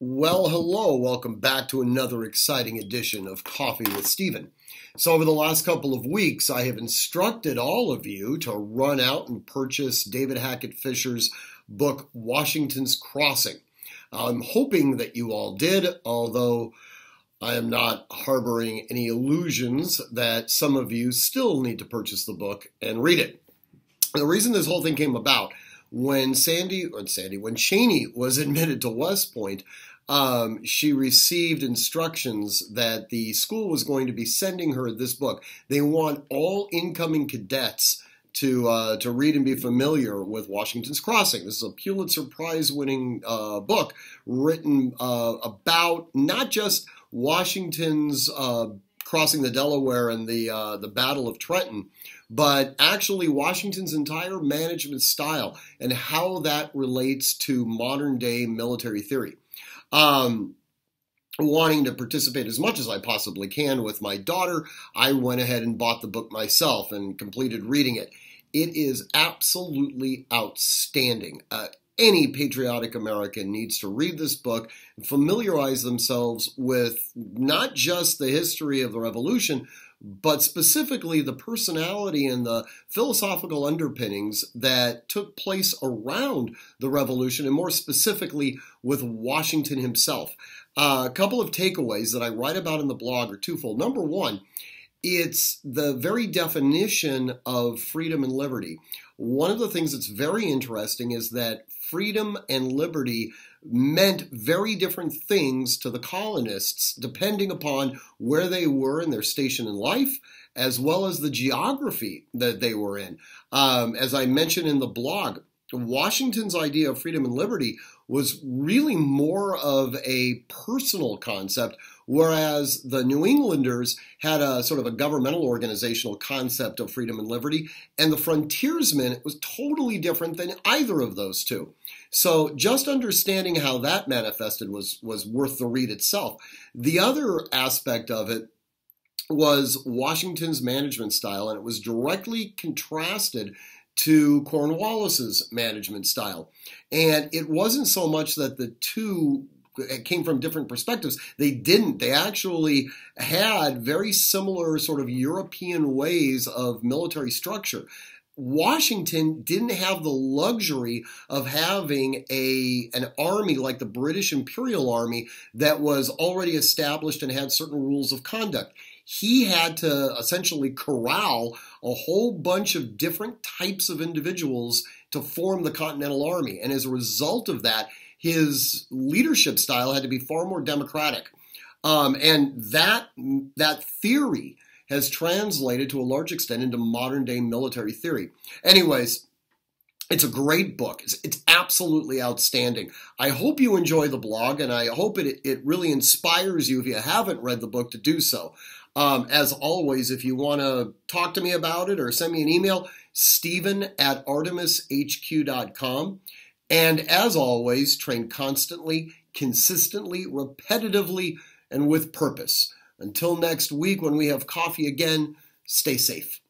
Well, hello. Welcome back to another exciting edition of Coffee with Stephen. So over the last couple of weeks, I have instructed all of you to run out and purchase David Hackett Fischer's book, Washington's Crossing. I'm hoping that you all did, although I am not harboring any illusions that some of you still need to purchase the book and read it. The reason this whole thing came about, when Cheney was admitted to West Point, she received instructions that the school was going to be sending her this book. They want all incoming cadets to read and be familiar with Washington's Crossing. This is a Pulitzer Prize-winning book written about not just Washington's crossing the Delaware and the Battle of Trenton, but actually Washington's entire management style and how that relates to modern-day military theory. Wanting to participate as much as I possibly can with my daughter, I went ahead and bought the book myself and completed reading it. It is absolutely outstanding. Any patriotic American needs to read this book and familiarize themselves with not just the history of the Revolution, but specifically the personality and the philosophical underpinnings that took place around the Revolution, and more specifically with Washington himself. A couple of takeaways that I write about in the blog are twofold. Number one, it's the very definition of freedom and liberty. One of the things that's very interesting is that freedom and liberty meant very different things to the colonists depending upon where they were in their station in life, as well as the geography that they were in. As I mentioned in the blog, Washington's idea of freedom and liberty was really more of a personal concept, whereas the New Englanders had a sort of a governmental organizational concept of freedom and liberty, and the frontiersmen was totally different than either of those two. So just understanding how that manifested was worth the read itself. The other aspect of it was Washington's management style, and it was directly contrasted to Cornwallis's management style. And it wasn't so much that the two came from different perspectives. They didn't. They actually had very similar sort of European ways of military structure. Washington didn't have the luxury of having an army like the British Imperial Army that was already established and had certain rules of conduct. He had to essentially corral a whole bunch of different types of individuals to form the Continental Army. And as a result of that, his leadership style had to be far more democratic. And that theory has translated to a large extent into modern-day military theory. Anyways, it's a great book. It's absolutely outstanding. I hope you enjoy the blog, and I hope it really inspires you, if you haven't read the book, to do so. As always, if you want to talk to me about it or send me an email, Stephen@ArtemisHQ.com. And as always, train constantly, consistently, repetitively, and with purpose. Until next week when we have coffee again, stay safe.